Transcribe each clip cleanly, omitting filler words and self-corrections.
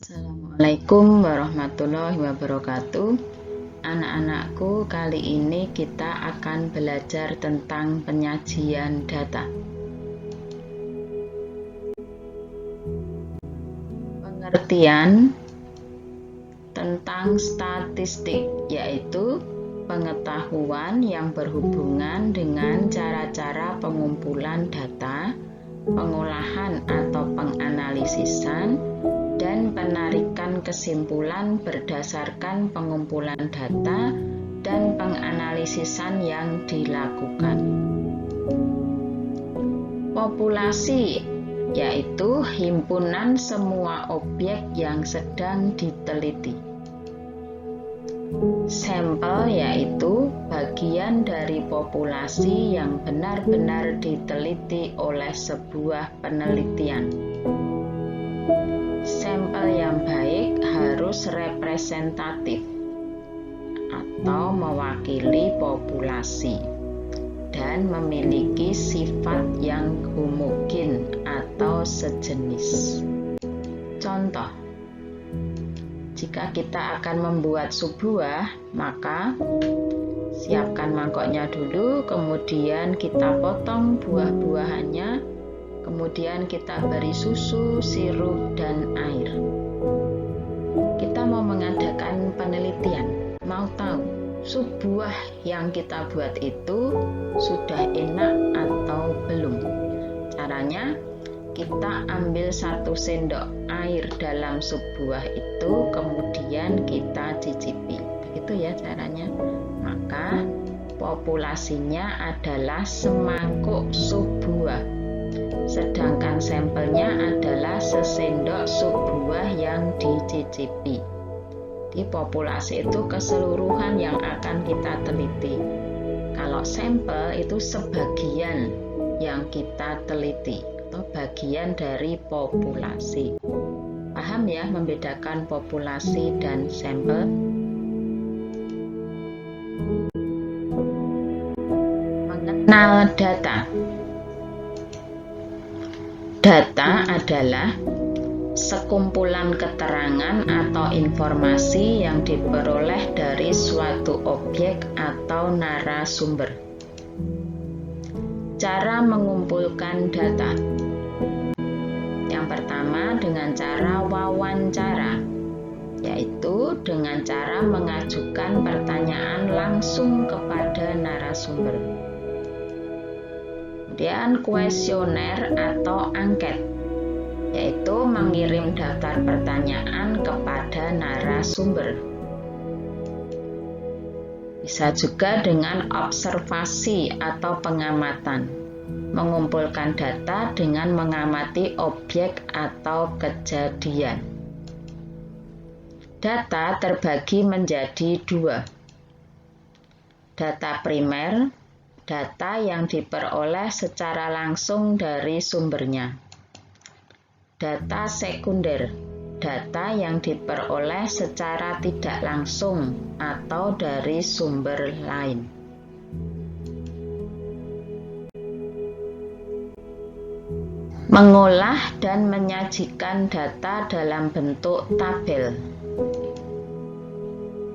Assalamualaikum warahmatullahi wabarakatuh. Anak-anakku, kali ini kita akan belajar tentang penyajian data. Pengertian tentang statistik yaitu pengetahuan yang berhubungan dengan cara-cara pengumpulan data, pengolahan atau penganalisisan, dan penarikan kesimpulan berdasarkan pengumpulan data dan penganalisisan yang dilakukan. Populasi yaitu himpunan semua objek yang sedang diteliti. Sampel yaitu bagian dari populasi yang benar-benar diteliti oleh sebuah penelitian. Sampel yang baik harus representatif atau mewakili populasi dan memiliki sifat yang homogen atau sejenis. Contoh, jika kita akan membuat sup buah, maka siapkan mangkoknya dulu, kemudian kita potong buah-buahannya, kemudian kita beri susu, sirup, dan air. Kita mau mengadakan penelitian, mau tahu sup buah yang kita buat itu sudah enak atau belum. Caranya, kita ambil 1 sendok air dalam sup buah itu, kemudian kita cicipi. Begitu ya caranya. Maka populasinya adalah semangkuk sup buah, sedangkan sampelnya adalah sesendok sup buah yang dicicipi. Di populasi itu keseluruhan yang akan kita teliti. Kalau sampel itu sebagian yang kita teliti atau bagian dari populasi. Paham ya membedakan populasi dan sampel? Mengenal data. Data adalah sekumpulan keterangan atau informasi yang diperoleh dari suatu objek atau narasumber. Cara mengumpulkan data. Yang pertama dengan cara wawancara, yaitu dengan cara mengajukan pertanyaan langsung kepada narasumber. Kemudian kuesioner atau angket, yaitu mengirim daftar pertanyaan kepada narasumber. Bisa juga dengan observasi atau pengamatan, mengumpulkan data dengan mengamati objek atau kejadian. Data terbagi menjadi 2. Data primer, data yang diperoleh secara langsung dari sumbernya. Data sekunder, data yang diperoleh secara tidak langsung atau dari sumber lain. Mengolah dan menyajikan data dalam bentuk tabel.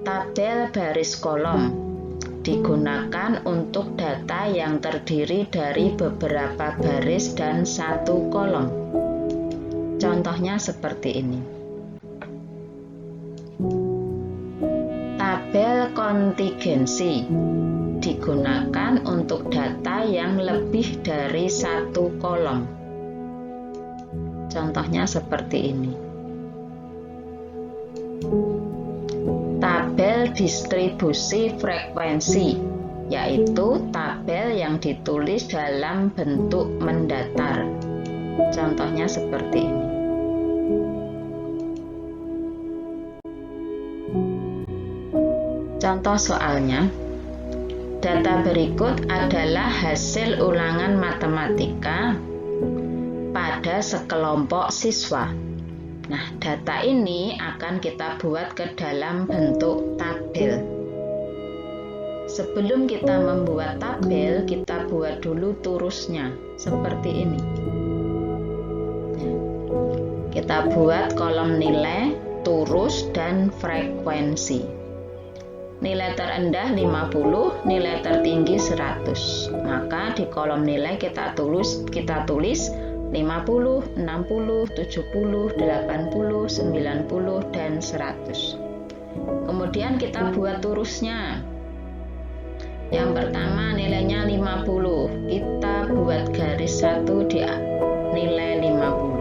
Tabel baris kolom digunakan untuk data yang terdiri dari beberapa baris dan 1 kolom. Contohnya seperti ini. Tabel kontingensi digunakan untuk data yang lebih dari 1 kolom. Contohnya seperti ini. Tabel distribusi frekuensi, yaitu tabel yang ditulis dalam bentuk mendatar. Contohnya seperti ini. Contoh soalnya, data berikut adalah hasil ulangan matematika pada sekelompok siswa. Nah, data ini akan kita buat ke dalam bentuk tabel. Sebelum kita membuat tabel, kita buat dulu turusnya, seperti ini. Kita buat kolom nilai, turus, dan frekuensi. Nilai terendah 50, nilai tertinggi 100. Maka di kolom nilai kita tulis 50, 60, 70, 80, 90, dan 100. Kemudian kita buat turusnya. Yang pertama nilainya 50, kita buat garis 1 di nilai 50.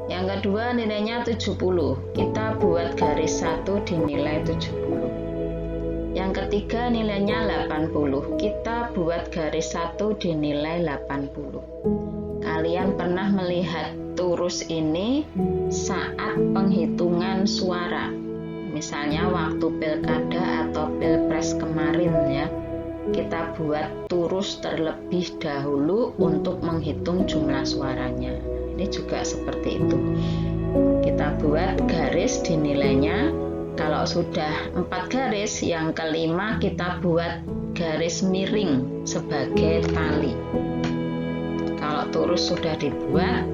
Yang kedua nilainya 70, kita buat garis 1 di nilai 70. Yang ketiga nilainya 80, kita buat garis 1 di nilai 80. Kalian pernah melihat turus ini saat penghitungan suara, misalnya waktu pilkada atau pilpres kemarin ya, kita buat turus terlebih dahulu untuk menghitung jumlah suaranya. Ini juga seperti itu. Kita buat garis di nilainya. Kalau sudah 4 garis, yang kelima kita buat garis miring sebagai tali. Kalau turus sudah dibuat,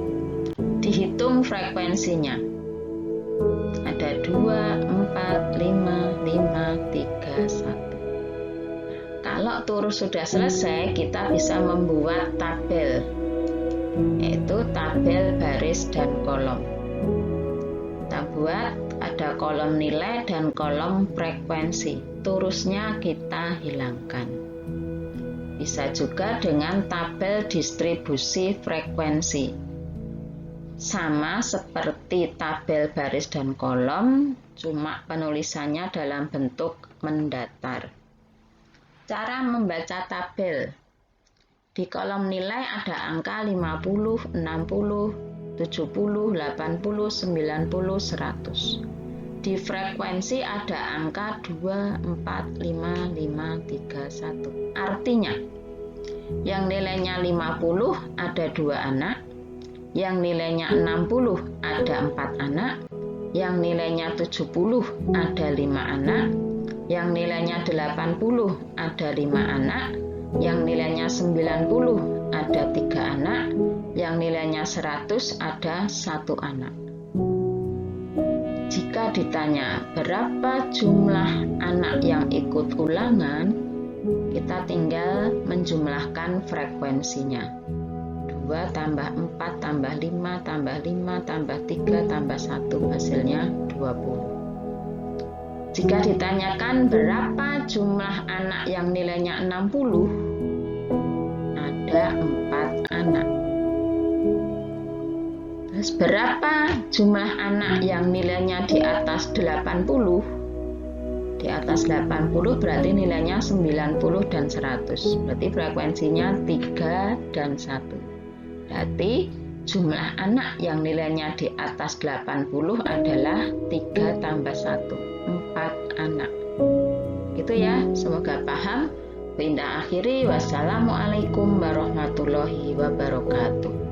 dihitung frekuensinya. Ada 2, 4, 5, 3, 1. Kalau turus sudah selesai, kita bisa membuat tabel, yaitu tabel baris dan kolom. Kita buat ada kolom nilai dan kolom frekuensi. Turusnya kita hilangkan. Bisa juga dengan tabel distribusi frekuensi. Sama seperti tabel baris dan kolom, cuma penulisannya dalam bentuk mendatar. Cara membaca tabel. Di kolom nilai ada angka 50, 60, 70, 80, 90, 100. Di frekuensi ada angka 2, 4, 5, 5, 3, 1. Artinya, yang nilainya 50 ada 2 anak, yang nilainya 60 ada 4 anak, yang nilainya 70 ada 5 anak, yang nilainya 80 ada 5 anak, yang nilainya 90 ada 3 anak, yang nilainya 100 ada 1 anak. Jika ditanya berapa jumlah anak yang ikut ulangan, kita tinggal menjumlahkan frekuensinya. 2 tambah 4 tambah 5 tambah 5 tambah 3 tambah 1, hasilnya 20. Jika ditanyakan berapa jumlah anak yang nilainya 60, ada 4 anak. Terus berapa jumlah anak yang nilainya di atas 80? Di atas 80 berarti nilainya 90 dan 100. Berarti frekuensinya 3 dan 1. Berarti jumlah anak yang nilainya di atas 80 adalah 3 tambah 1, 4 anak. Gitu ya, semoga paham. Indah akhiri, wassalamualaikum warahmatullahi wabarakatuh.